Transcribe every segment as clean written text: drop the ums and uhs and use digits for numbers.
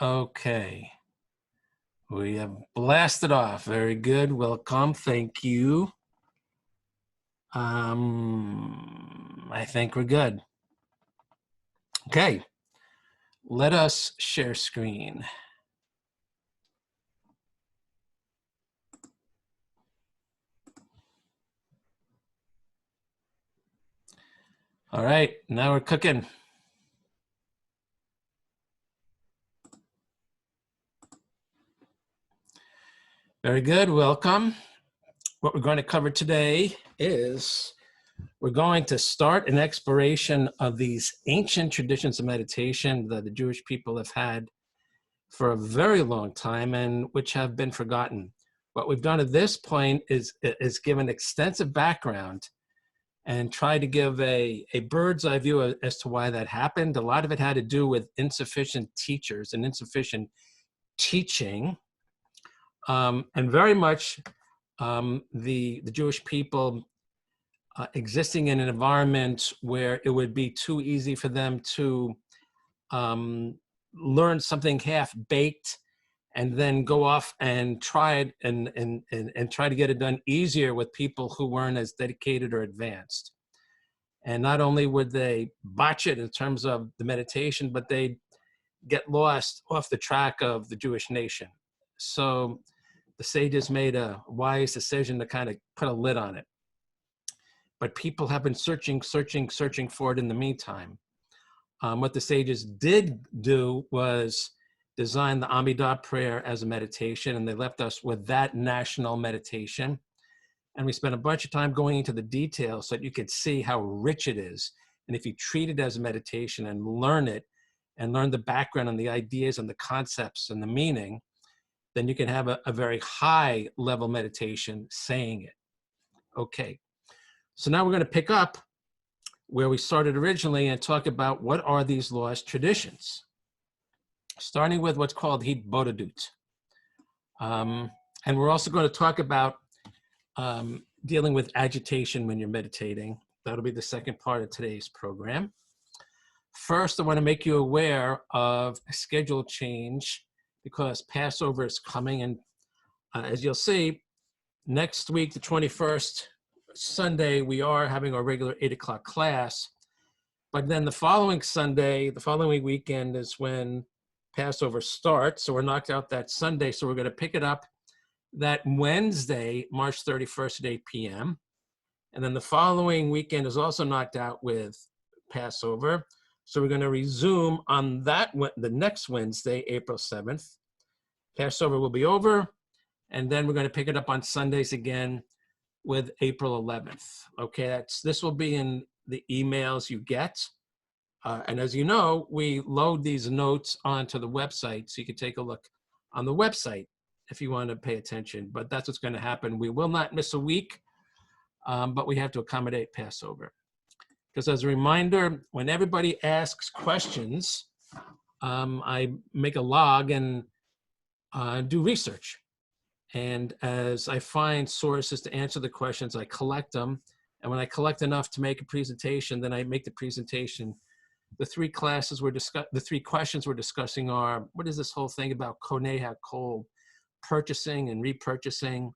Okay. We have blasted off. Very good. Welcome. Thank you. I think we're good. Okay. Let us share screen. All right. Now we're cooking. Very good. Welcome. What we're going to cover today is we're going to start an exploration of these ancient traditions of meditation that the Jewish people have had for a very long time and which have been forgotten. What we've done at this point is given extensive background and try to give a bird's eye view as to why that happened. A lot of it had to do with insufficient teachers and insufficient teaching. And very much the Jewish people existing in an environment where it would be too easy for them to learn something half-baked and then go off and try it and try to get it done easier with people who weren't as dedicated or advanced. And not only would they botch it in terms of the meditation, but they'd get lost off the track of the Jewish nation. So the sages made a wise decision to kind of put a lid on it. But people have been searching for it in the meantime. What the sages did do was design the Amidah prayer as a meditation, and they left us with that national meditation. And we spent a bunch of time going into the details so that you could see how rich it is. And if you treat it as a meditation and learn it, and learn the background and the ideas and the concepts and the meaning, then you can have a very high level meditation saying it. Okay, so now we're going to pick up where we started originally and talk about what are these lost traditions, starting with what's called Hitbodedut. And we're also going to talk about dealing with agitation when you're meditating. That'll be the second part of today's program. First, I want to make you aware of a schedule change because Passover is coming. And as you'll see, next week, the 21st, Sunday, we are having our regular 8 o'clock class. But then the following Sunday, the following weekend is when Passover starts. So we're knocked out that Sunday. So we're going to pick it up that Wednesday, March 31st at 8 p.m. And then the following weekend is also knocked out with Passover. So we're going to resume on the next Wednesday, April 7th. Passover will be over. And then we're going to pick it up on Sundays again with April 11th. Okay, this will be in the emails you get. And as you know, we load these notes onto the website, so you can take a look on the website if you want to pay attention. But that's what's going to happen. We will not miss a week, but we have to accommodate Passover. Because as a reminder, when everybody asks questions, I make a log and do research. And as I find sources to answer the questions, I collect them. And when I collect enough to make a presentation, then I make the presentation. The three questions we're discussing are, what is this whole thing about koneha, coal, purchasing and repurchasing?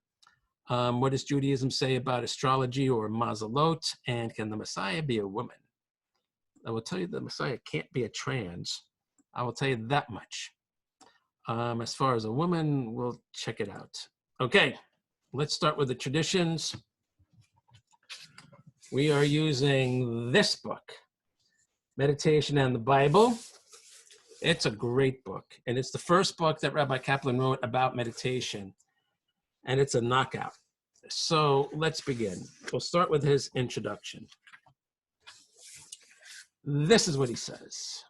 What does Judaism say about astrology or mazalot? And can the Messiah be a woman? I will tell you the Messiah can't be a trans. I will tell you that much. As far as a woman, we'll check it out. Okay, let's start with the traditions. We are using this book, Meditation and the Bible. It's a great book, and it's the first book that Rabbi Kaplan wrote about meditation, and it's a knockout. So let's begin. We'll start with his introduction. This is what he says.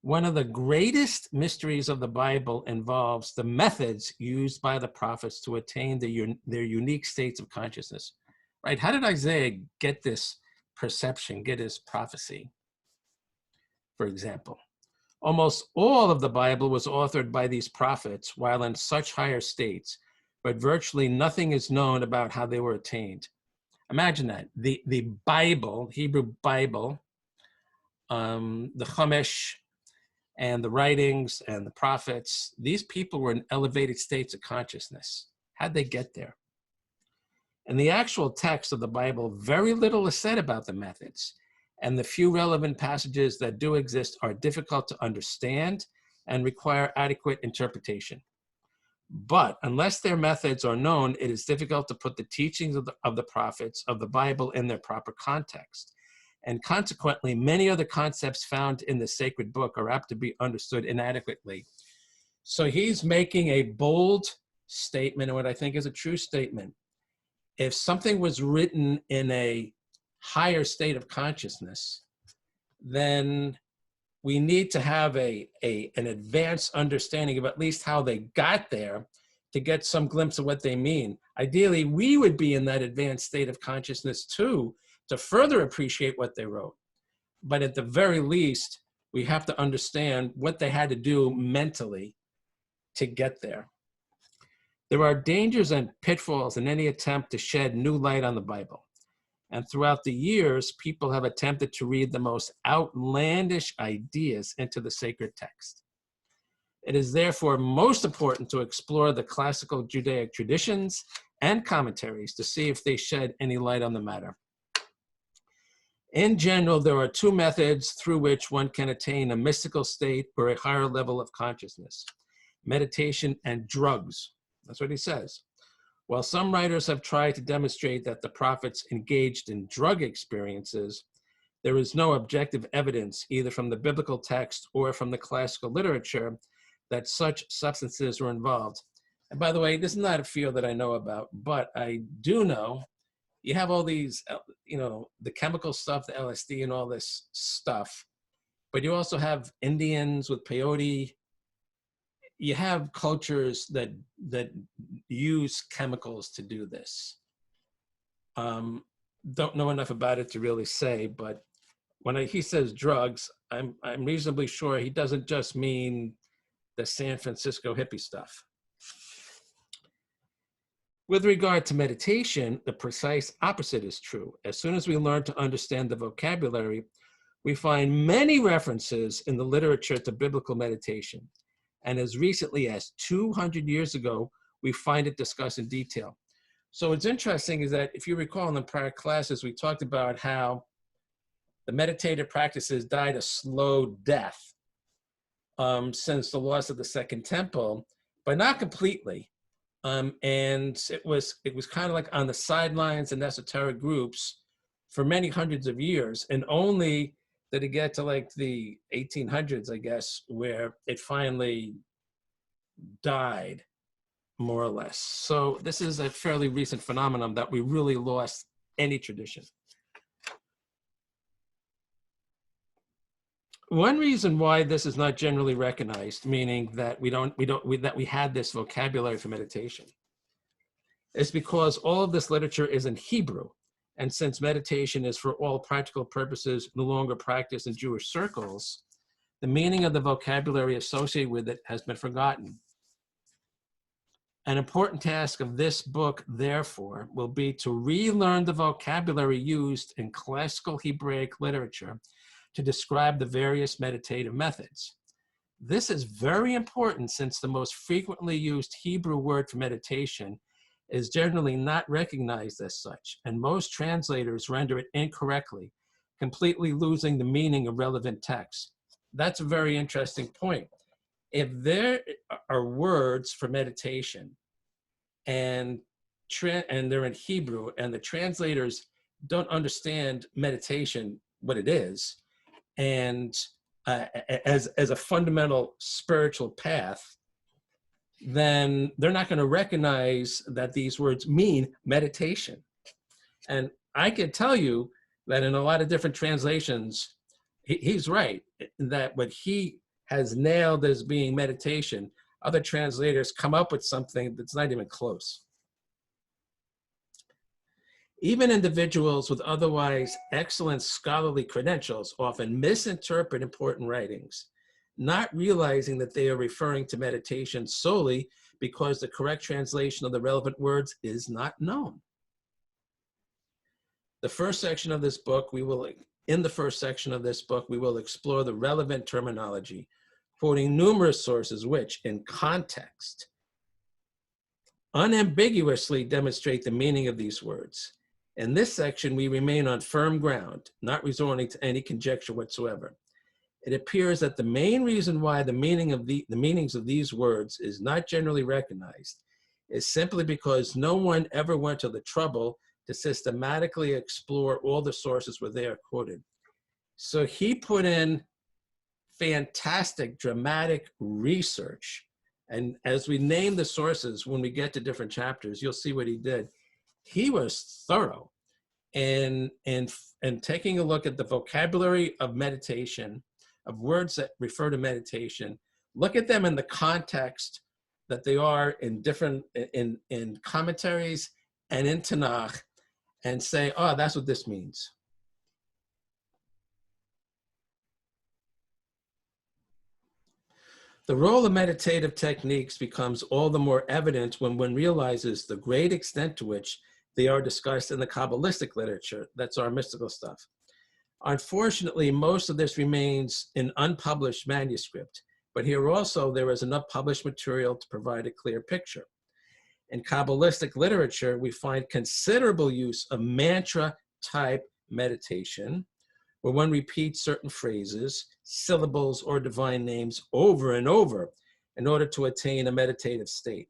One of the greatest mysteries of the Bible involves the methods used by the prophets to attain their unique states of consciousness. Right? How did Isaiah get this perception, get his prophecy? For example, almost all of the Bible was authored by these prophets while in such higher states, but virtually nothing is known about how they were attained. Imagine that. The Bible, Hebrew Bible, the Chumash, and the writings and the prophets, these people were in elevated states of consciousness. How'd they get there? In the actual text of the Bible, very little is said about the methods, and the few relevant passages that do exist are difficult to understand and require adequate interpretation. But unless their methods are known, it is difficult to put the teachings of the prophets of the Bible in their proper context. And consequently, many of the concepts found in the sacred book are apt to be understood inadequately. So he's making a bold statement, and what I think is a true statement. If something was written in a higher state of consciousness, then we need to have an advanced understanding of at least how they got there to get some glimpse of what they mean. Ideally, we would be in that advanced state of consciousness too, to further appreciate what they wrote. But at the very least, we have to understand what they had to do mentally to get there. There are dangers and pitfalls in any attempt to shed new light on the Bible. And throughout the years, people have attempted to read the most outlandish ideas into the sacred text. It is therefore most important to explore the classical Judaic traditions and commentaries to see if they shed any light on the matter. In general, there are two methods through which one can attain a mystical state or a higher level of consciousness: meditation and drugs. That's what he says. While some writers have tried to demonstrate that the prophets engaged in drug experiences, there is no objective evidence, either from the biblical text or from the classical literature, that such substances were involved. And by the way, this is not a field that I know about, but I do know you have all these, the chemical stuff, the LSD and all this stuff, but you also have Indians with peyote. You have cultures that use chemicals to do this. Don't know enough about it to really say, but when he says drugs, I'm reasonably sure he doesn't just mean the San Francisco hippie stuff. With regard to meditation, the precise opposite is true. As soon as we learn to understand the vocabulary, we find many references in the literature to biblical meditation. And as recently as 200 years ago, we find it discussed in detail. So what's interesting is that if you recall in the prior classes, we talked about how the meditative practices died a slow death since the loss of the Second Temple, but not completely. And it was kind of like on the sidelines in esoteric groups for many hundreds of years, and only did it get to like the 1800s, I guess, where it finally died, more or less. So this is a fairly recent phenomenon that we really lost any tradition. One reason why this is not generally recognized, meaning that we had this vocabulary for meditation, is because all of this literature is in Hebrew. And since meditation is for all practical purposes no longer practiced in Jewish circles, the meaning of the vocabulary associated with it has been forgotten. An important task of this book, therefore, will be to relearn the vocabulary used in classical Hebraic literature to describe the various meditative methods. This is very important since the most frequently used Hebrew word for meditation is generally not recognized as such, and most translators render it incorrectly, completely losing the meaning of relevant texts. That's a very interesting point. If there are words for meditation and they're in Hebrew and the translators don't understand meditation, what it is, and as a fundamental spiritual path, then they're not going to recognize that these words mean meditation. And I can tell you that in a lot of different translations, he's right, that what he has nailed as being meditation, other translators come up with something that's not even close. Even individuals with otherwise excellent scholarly credentials often misinterpret important writings, not realizing that they are referring to meditation solely because the correct translation of the relevant words is not known. In the first section of this book, we will explore the relevant terminology, quoting numerous sources which, in context, unambiguously demonstrate the meaning of these words. In this section, we remain on firm ground, not resorting to any conjecture whatsoever. It appears that the main reason why the meanings of these words is not generally recognized is simply because no one ever went to the trouble to systematically explore all the sources where they are quoted. So he put in fantastic, dramatic research. And as we name the sources, when we get to different chapters, you'll see what he did. He was thorough in taking a look at the vocabulary of meditation, of words that refer to meditation, look at them in the context that they are in different, in commentaries and in Tanakh, and say, oh, that's what this means. The role of meditative techniques becomes all the more evident when one realizes the great extent to which they are discussed in the Kabbalistic literature. That's our mystical stuff. Unfortunately, most of this remains in unpublished manuscript, but here also there is enough published material to provide a clear picture. In Kabbalistic literature, we find considerable use of mantra-type meditation, where one repeats certain phrases, syllables, or divine names over and over in order to attain a meditative state.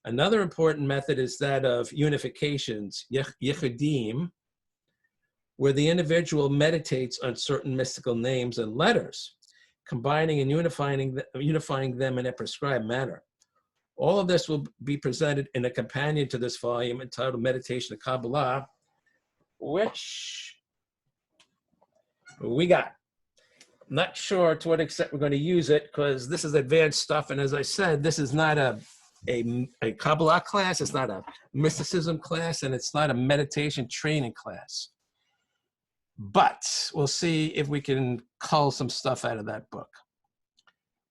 Another important method is that of unifications, yichudim, where the individual meditates on certain mystical names and letters, combining and unifying them in a prescribed manner. All of this will be presented in a companion to this volume entitled Meditation of Kabbalah, which we got. I'm not sure to what extent we're going to use it because this is advanced stuff. And as I said, this is not a Kabbalah class. It's not a mysticism class, and it's not a meditation training class. But we'll see if we can cull some stuff out of that book.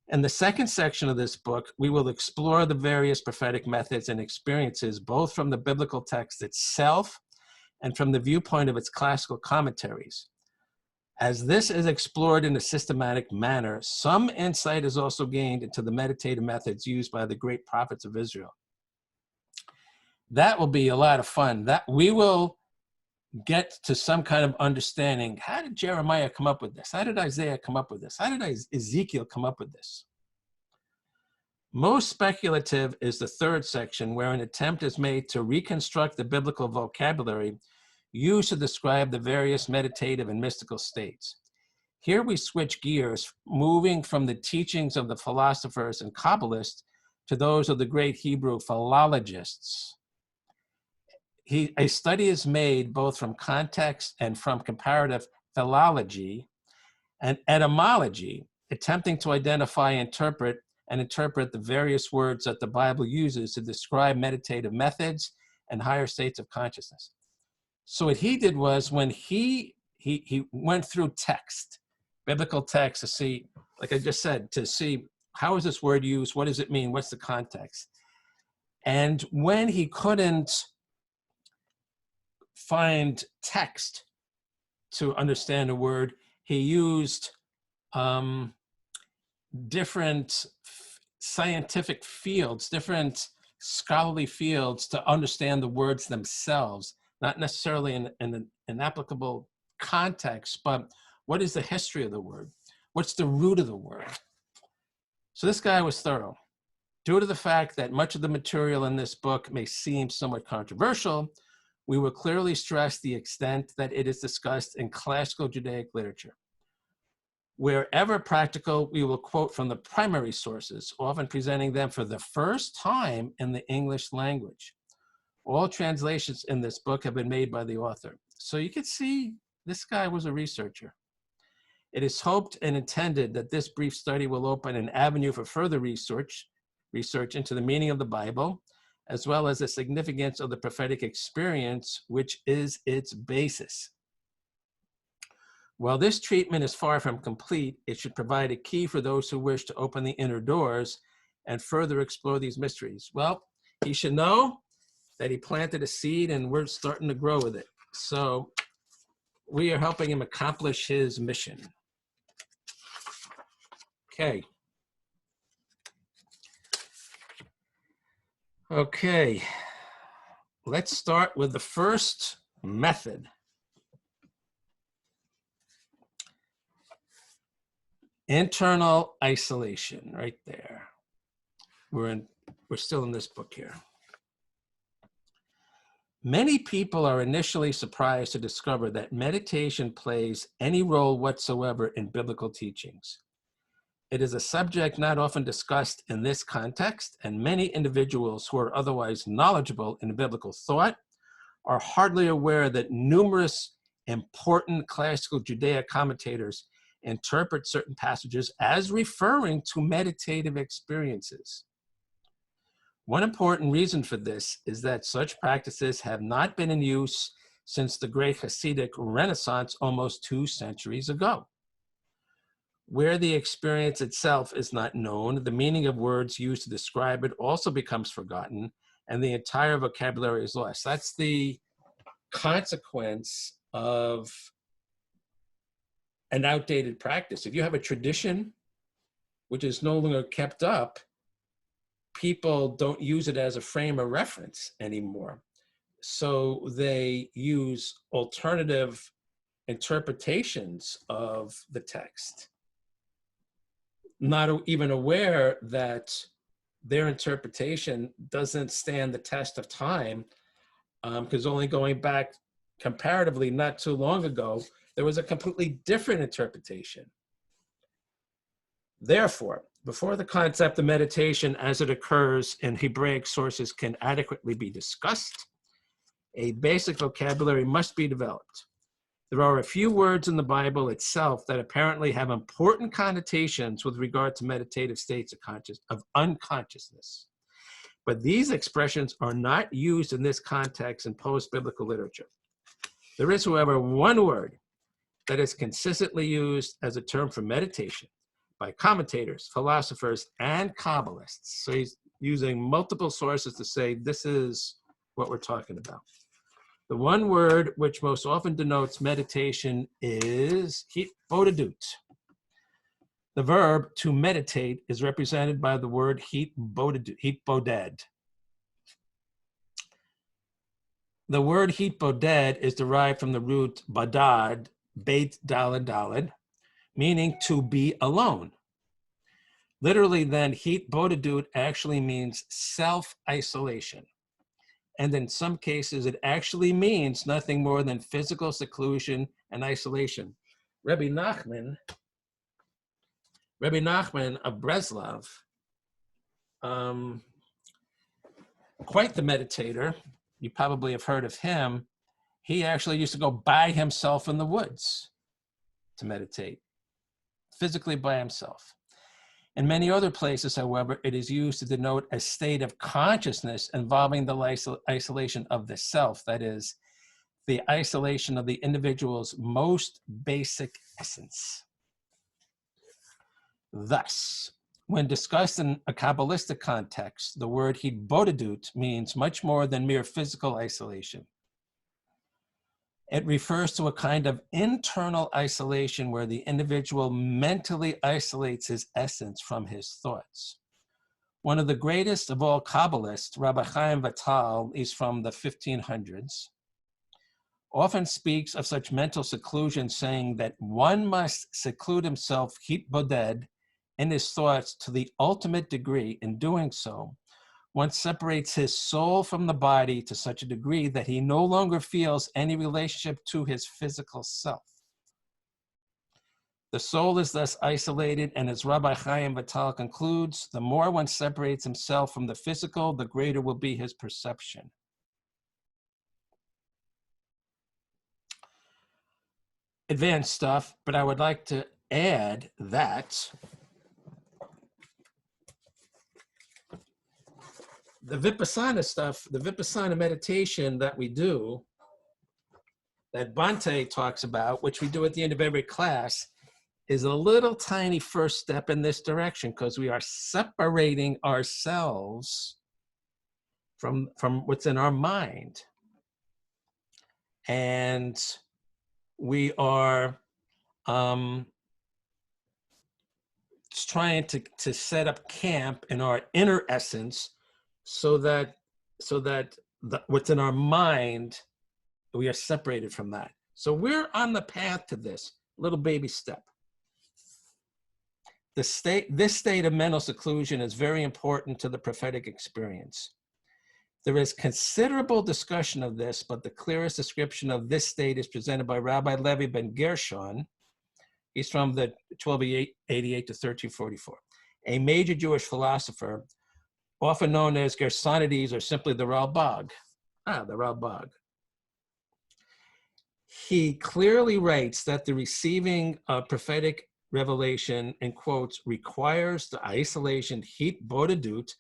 In the second section of this book, we will explore the various prophetic methods and experiences, both from the biblical text itself and from the viewpoint of its classical commentaries. As this is explored in a systematic manner, some insight is also gained into the meditative methods used by the great prophets of Israel. That will be a lot of fun. That we will get to some kind of understanding. How did Jeremiah come up with this? How did Isaiah come up with this? How did Ezekiel come up with this? Most speculative is the third section, where an attempt is made to reconstruct the biblical vocabulary used to describe the various meditative and mystical states. Here we switch gears, moving from the teachings of the philosophers and Kabbalists to those of the great Hebrew philologists. A study is made both from context and from comparative philology and etymology, attempting to identify and interpret the various words that the Bible uses to describe meditative methods and higher states of consciousness. So what he did was, when he went through text, biblical text, to see, like I just said, to see how is this word used, what does it mean, what's the context. And when he couldn't find text to understand a word, he used different scientific fields, different scholarly fields to understand the words themselves, not necessarily in an applicable context, but what is the history of the word? What's the root of the word? So this guy was thorough. Due to the fact that much of the material in this book may seem somewhat controversial, we will clearly stress the extent that it is discussed in classical Judaic literature. Wherever practical, we will quote from the primary sources, often presenting them for the first time in the English language. All translations in this book have been made by the author. So you can see this guy was a researcher. It is hoped and intended that this brief study will open an avenue for further research into the meaning of the Bible, as well as the significance of the prophetic experience, which is its basis. While this treatment is far from complete, it should provide a key for those who wish to open the inner doors and further explore these mysteries. Well, he should know that he planted a seed and we're starting to grow with it. So we are helping him accomplish his mission. Okay. Okay, let's start with the first method. Internal isolation, right there. We're still in this book here. Many people are initially surprised to discover that meditation plays any role whatsoever in biblical teachings. It is a subject not often discussed in this context, and many individuals who are otherwise knowledgeable in biblical thought are hardly aware that numerous important classical Judaic commentators interpret certain passages as referring to meditative experiences. One important reason for this is that such practices have not been in use since the great Hasidic Renaissance almost 2 centuries ago. Where the experience itself is not known, the meaning of words used to describe it also becomes forgotten, and the entire vocabulary is lost. That's the consequence of an outdated practice. If you have a tradition which is no longer kept up, people don't use it as a frame of reference anymore. So they use alternative interpretations of the text, not even aware that their interpretation doesn't stand the test of time, because only going back comparatively not too long ago, there was a completely different interpretation. Therefore, before the concept of meditation as it occurs in Hebraic sources can adequately be discussed, a basic vocabulary must be developed. There are a few words in the Bible itself that apparently have important connotations with regard to meditative states of unconsciousness. But these expressions are not used in this context in post-biblical literature. There is, however, one word that is consistently used as a term for meditation by commentators, philosophers, and Kabbalists. So he's using multiple sources to say this is what we're talking about. The one word which most often denotes meditation is hitbodedut. The verb to meditate is represented by the word hitboded. The word hitboded is derived from the root badad, beit dalad dalad, meaning to be alone. Literally then, hitbodedut actually means self-isolation. And in some cases, it actually means nothing more than physical seclusion and isolation. Rabbi Nachman of Breslov, quite the meditator, you probably have heard of him. He actually used to go by himself in the woods to meditate, physically by himself. In many other places, however, it is used to denote a state of consciousness involving the isolation of the self, that is, the isolation of the individual's most basic essence. Thus, when discussed in a Kabbalistic context, the word hitbodedut means much more than mere physical isolation. It refers to a kind of internal isolation where the individual mentally isolates his essence from his thoughts. One of the greatest of all Kabbalists, Rabbi Chaim Vital, is from the 1500s, often speaks of such mental seclusion, saying that one must seclude himself, hitboded, in his thoughts to the ultimate degree. In doing so, one separates his soul from the body to such a degree that he no longer feels any relationship to his physical self. The soul is thus isolated, and as Rabbi Chaim Vital concludes, the more one separates himself from the physical, the greater will be his perception. Advanced stuff, but I would like to add that the Vipassana stuff, the Vipassana meditation that we do, that Bhante talks about, which we do at the end of every class, is a little tiny first step in this direction, because we are separating ourselves from what's in our mind. And we are trying to set up camp in our inner essence so that what's in our mind, we are separated from that. So we're on the path to this little baby step. This state of mental seclusion is very important to the prophetic experience. There is considerable discussion of this, but the clearest description of this state is presented by Rabbi Levi ben Gershon. He's from the 1288 to 1344, a major Jewish philosopher, often known as Gersonides or simply the Ralbag. The Ralbag. He clearly writes that the receiving of prophetic revelation, in quotes, requires the isolation, heat bodedut,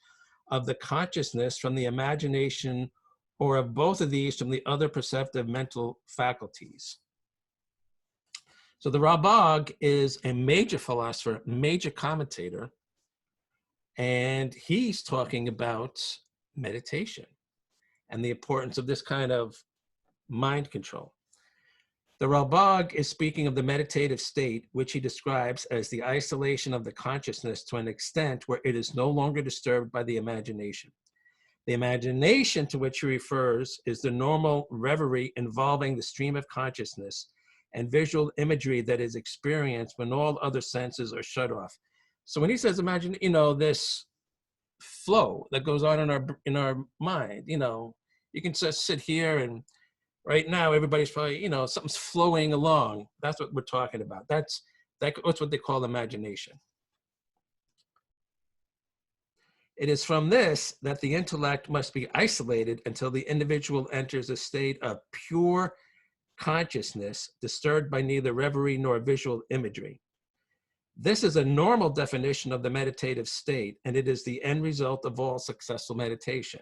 of the consciousness from the imagination, or of both of these from the other perceptive mental faculties. So the Ralbag is a major philosopher, major commentator, and he's talking about meditation and the importance of this kind of mind control. The Ralbag is speaking of the meditative state, which he describes as the isolation of the consciousness to an extent where it is no longer disturbed by the imagination. The imagination to which he refers is the normal reverie involving the stream of consciousness and visual imagery that is experienced when all other senses are shut off. So when he says, imagine, this flow that goes on in our mind, you can just sit here and right now, everybody's probably, something's flowing along. That's what we're talking about. That's what they call imagination. It is from this that the intellect must be isolated until the individual enters a state of pure consciousness, disturbed by neither reverie nor visual imagery. This is a normal definition of the meditative state, and it is the end result of all successful meditation.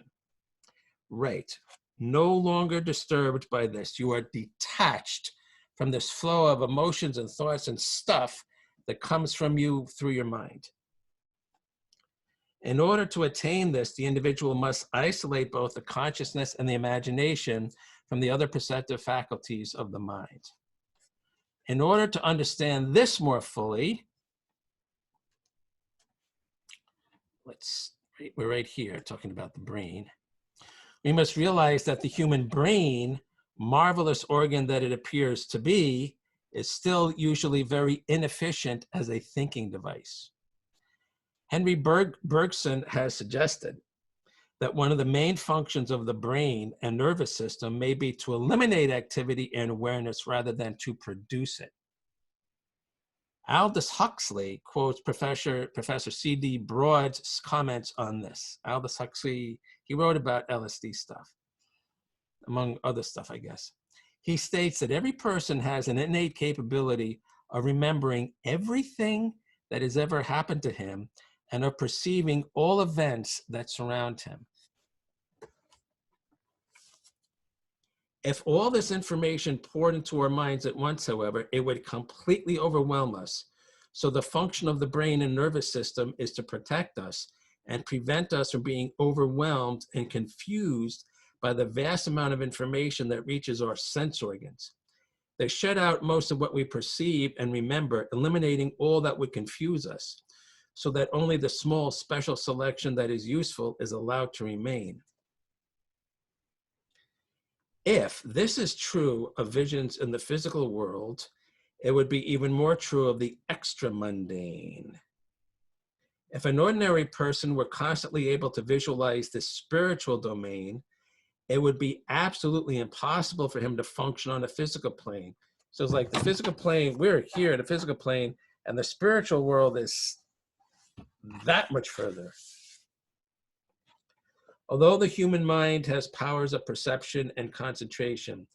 Right. No longer disturbed by this. You are detached from this flow of emotions and thoughts and stuff that comes from you through your mind. In order to attain this, the individual must isolate both the consciousness and the imagination from the other perceptive faculties of the mind. In order to understand this more fully, we're right here talking about the brain. We must realize that the human brain, marvelous organ that it appears to be, is still usually very inefficient as a thinking device. Henry Bergson has suggested that one of the main functions of the brain and nervous system may be to eliminate activity and awareness rather than to produce it. Aldous Huxley quotes Professor C.D. Broad's comments on this. Aldous Huxley, he wrote about LSD stuff, among other stuff, I guess. He states that every person has an innate capability of remembering everything that has ever happened to him and of perceiving all events that surround him. If all this information poured into our minds at once, however, it would completely overwhelm us. So the function of the brain and nervous system is to protect us and prevent us from being overwhelmed and confused by the vast amount of information that reaches our sense organs. They shut out most of what we perceive and remember, eliminating all that would confuse us, so that only the small special selection that is useful is allowed to remain. If this is true of visions in the physical world, it would be even more true of the extra-mundane. If an ordinary person were constantly able to visualize the spiritual domain, it would be absolutely impossible for him to function on a physical plane. So it's like the physical plane, we're here in the physical plane, and the spiritual world is that much further. Although the human mind has powers of perception and concentration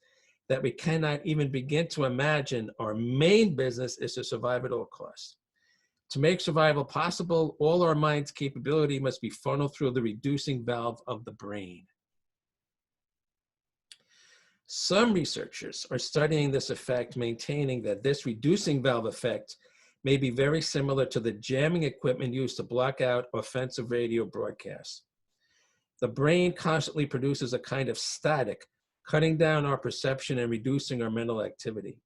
that we cannot even begin to imagine, our main business is to survive at all costs. To make survival possible, all our mind's capability must be funneled through the reducing valve of the brain. Some researchers are studying this effect, maintaining that this reducing valve effect may be very similar to the jamming equipment used to block out offensive radio broadcasts. The brain constantly produces a kind of static, cutting down our perception and reducing our mental activity.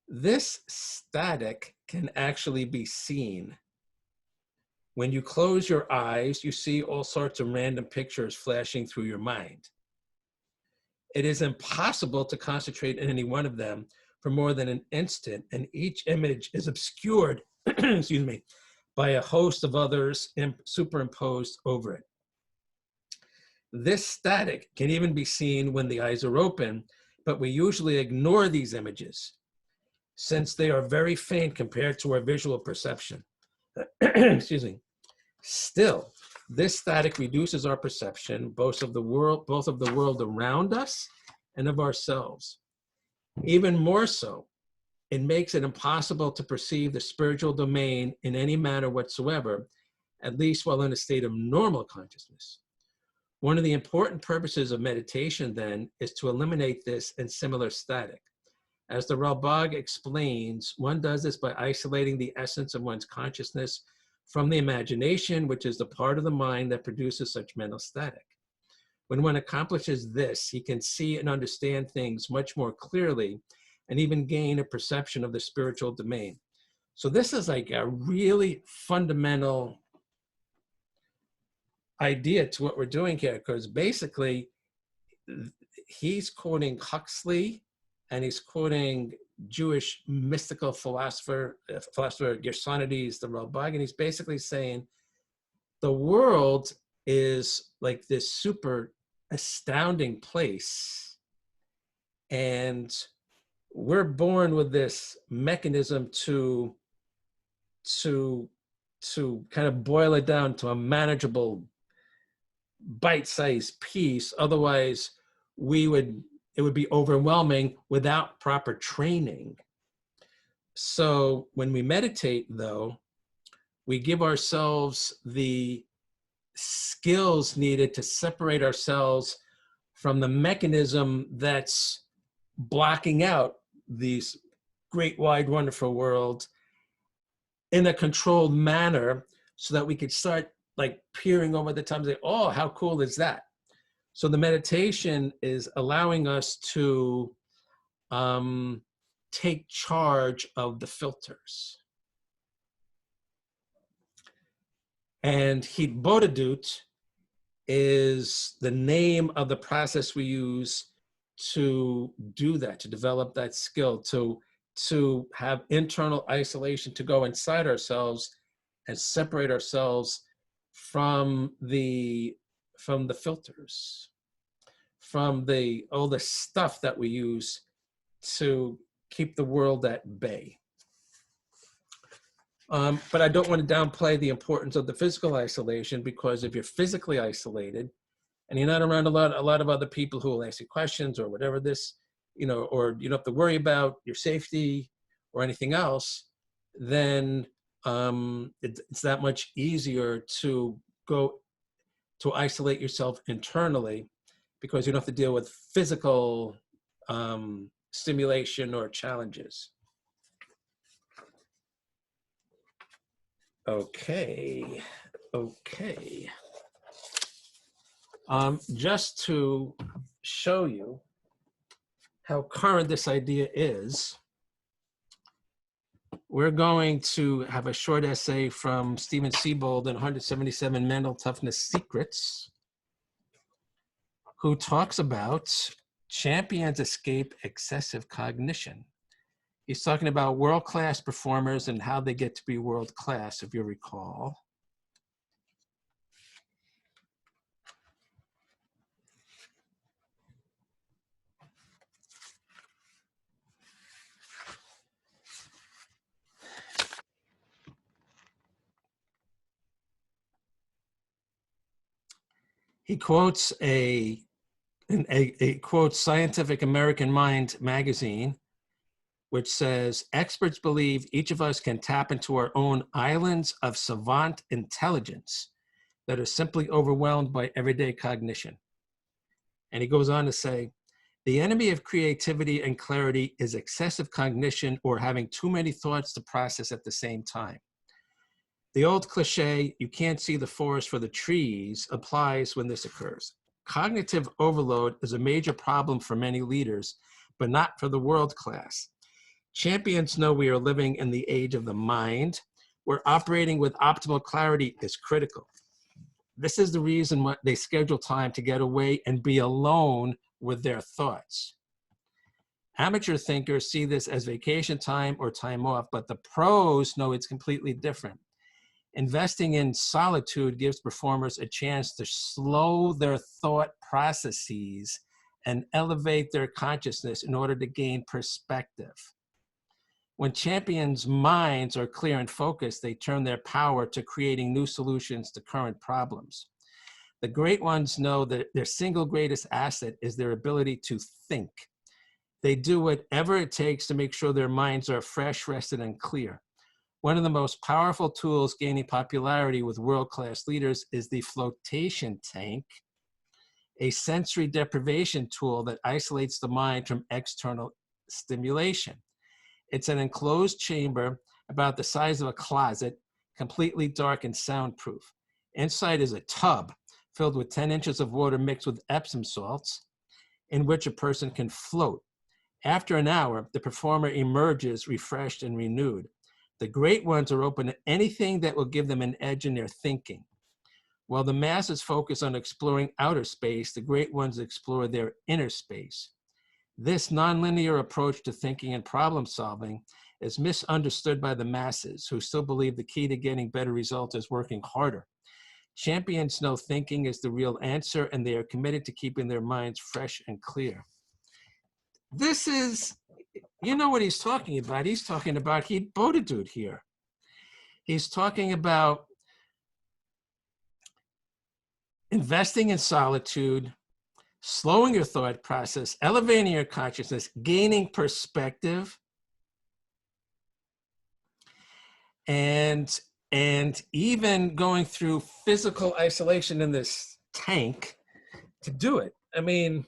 This static can actually be seen. When you close your eyes, you see all sorts of random pictures flashing through your mind. It is impossible to concentrate in any one of them for more than an instant, and each image is obscured, excuse me, by a host of others superimposed over it. This static can even be seen when the eyes are open, but we usually ignore these images since they are very faint compared to our visual perception. Excuse me. Still, this static reduces our perception, both of the world around us and of ourselves. Even more so, it makes it impossible to perceive the spiritual domain in any manner whatsoever, at least while in a state of normal consciousness. One of the important purposes of meditation, then, is to eliminate this and similar static. As the Ralbag explains, one does this by isolating the essence of one's consciousness from the imagination, which is the part of the mind that produces such mental static. When one accomplishes this, he can see and understand things much more clearly and even gain a perception of the spiritual domain. So this is like a really fundamental idea to what we're doing here, because basically he's quoting Huxley and he's quoting Jewish mystical philosopher Gersonides, the Ralbag, and he's basically saying the world is like this super astounding place, and we're born with this mechanism to kind of boil it down to a manageable bite-sized piece. Otherwise, it would be overwhelming without proper training. So when we meditate, though, we give ourselves the skills needed to separate ourselves from the mechanism that's blocking out these great, wide, wonderful world in a controlled manner, so that we could start like peering over the top and say, oh, how cool is that? So the meditation is allowing us to take charge of the filters. And Bodhidut is the name of the process we use to do that, to develop that skill, to have internal isolation, to go inside ourselves and separate ourselves from the filters, from all the stuff that we use to keep the world at bay. But I don't want to downplay the importance of the physical isolation, because if you're physically isolated and you're not around a lot of other people who will ask you questions or whatever or you don't have to worry about your safety or anything else, then it's that much easier to go to isolate yourself internally, because you don't have to deal with physical stimulation or challenges. Okay. Just to show you how current this idea is, we're going to have a short essay from Stephen Siebold in 177 Mental Toughness Secrets, who talks about champions escape excessive cognition. He's talking about world-class performers and how they get to be world-class, if you recall. He quotes a quotes Scientific American Mind magazine, which says, experts believe each of us can tap into our own islands of savant intelligence that are simply overwhelmed by everyday cognition. And he goes on to say, the enemy of creativity and clarity is excessive cognition, or having too many thoughts to process at the same time. The old cliche, you can't see the forest for the trees, applies when this occurs. Cognitive overload is a major problem for many leaders, but not for the world class. Champions know we are living in the age of the mind, where operating with optimal clarity is critical. This is the reason why they schedule time to get away and be alone with their thoughts. Amateur thinkers see this as vacation time or time off, but the pros know it's completely different. Investing in solitude gives performers a chance to slow their thought processes and elevate their consciousness in order to gain perspective. When champions' minds are clear and focused, they turn their power to creating new solutions to current problems. The great ones know that their single greatest asset is their ability to think. They do whatever it takes to make sure their minds are fresh, rested, and clear. One of the most powerful tools gaining popularity with world-class leaders is the Flotation Tank, a sensory deprivation tool that isolates the mind from external stimulation. It's an enclosed chamber about the size of a closet, completely dark and soundproof. Inside is a tub filled with 10 inches of water mixed with Epsom salts, in which a person can float. After an hour, the performer emerges refreshed and renewed. The great ones are open to anything that will give them an edge in their thinking. While the masses focus on exploring outer space, the great ones explore their inner space. This nonlinear approach to thinking and problem solving is misunderstood by the masses, who still believe the key to getting better results is working harder. Champions know thinking is the real answer, and they are committed to keeping their minds fresh and clear. This is, you know what he's talking about. He's talking about Heat Bodhidud here. He's talking about investing in solitude, slowing your thought process, elevating your consciousness, gaining perspective, and even going through physical isolation in this tank to do it. I mean,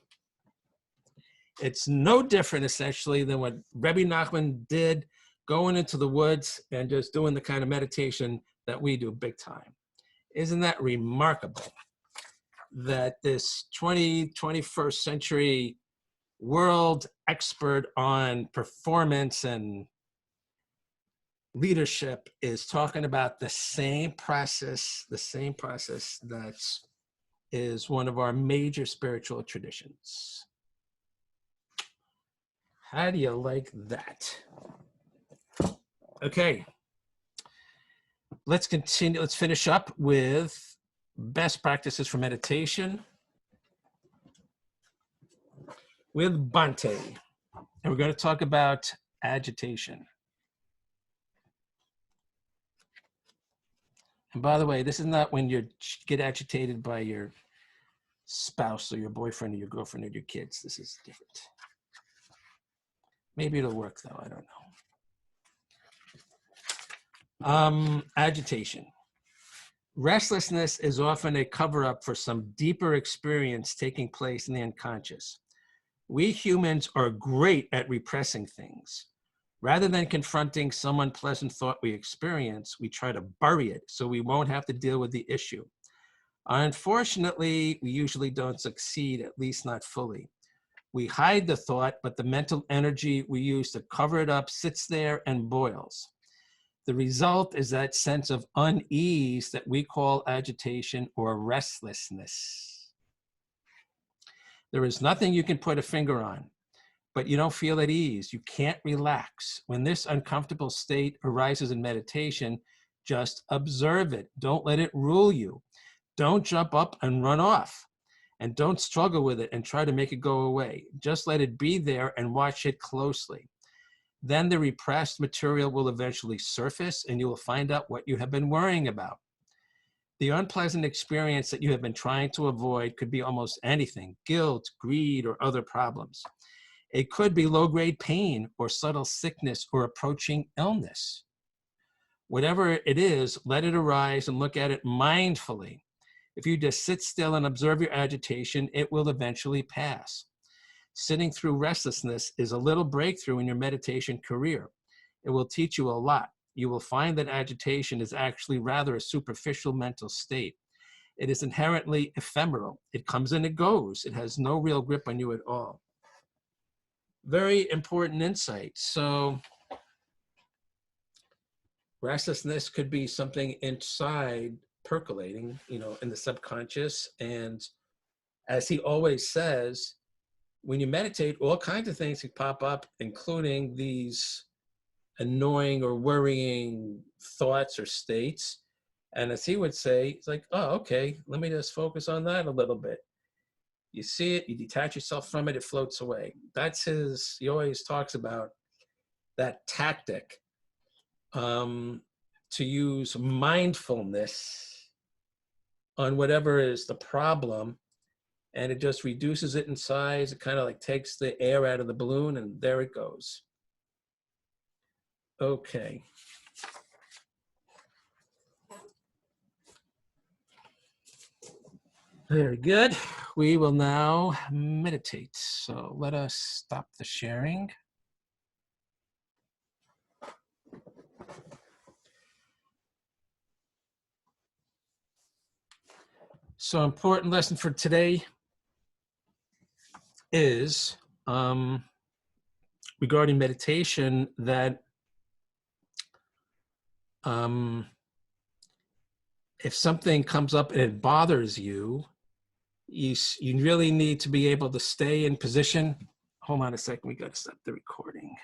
it's no different essentially than what Rebbe Nachman did, going into the woods and just doing the kind of meditation that we do big time. Isn't that remarkable that this 21st century world expert on performance and leadership is talking about the same process that is one of our major spiritual traditions. How do you like that? Okay, let's continue. Let's finish up with best practices for meditation with Bhante. And we're going to talk about agitation. And by the way, this is not when you get agitated by your spouse or your boyfriend or your girlfriend or your kids. This is different. Maybe it'll work though, I don't know. Agitation. Restlessness is often a cover-up for some deeper experience taking place in the unconscious. We humans are great at repressing things. Rather than confronting some unpleasant thought we experience, we try to bury it so we won't have to deal with the issue. Unfortunately, we usually don't succeed, at least not fully. We hide the thought, but the mental energy we use to cover it up sits there and boils. The result is that sense of unease that we call agitation or restlessness. There is nothing you can put a finger on, but you don't feel at ease. You can't relax. When this uncomfortable state arises in meditation, just observe it. Don't let it rule you. Don't jump up and run off. And don't struggle with it and try to make it go away. Just let it be there and watch it closely. Then the repressed material will eventually surface and you will find out what you have been worrying about. The unpleasant experience that you have been trying to avoid could be almost anything: guilt, greed, or other problems. It could be low-grade pain or subtle sickness or approaching illness. Whatever it is, let it arise and look at it mindfully. If you just sit still and observe your agitation, it will eventually pass. Sitting through restlessness is a little breakthrough in your meditation career. It will teach you a lot. You will find that agitation is actually rather a superficial mental state. It is inherently ephemeral. It comes and it goes. It has no real grip on you at all. Very important insight. So Restlessness could be something inside percolating, in the subconscious. And as he always says, when you meditate, all kinds of things can pop up, including these annoying or worrying thoughts or states. And as he would say, it's like, oh, okay, let me just focus on that a little bit. You see it, you detach yourself from it, it floats away. He always talks about that tactic, to use mindfulness on whatever is the problem, and it just reduces it in size. It kind of like takes the air out of the balloon, and there it goes. Okay. Very good. We will now meditate. So let us stop the sharing. So important lesson for today is regarding meditation, that if something comes up and it bothers you, you really need to be able to stay in position. Hold on a second, we got to stop the recording.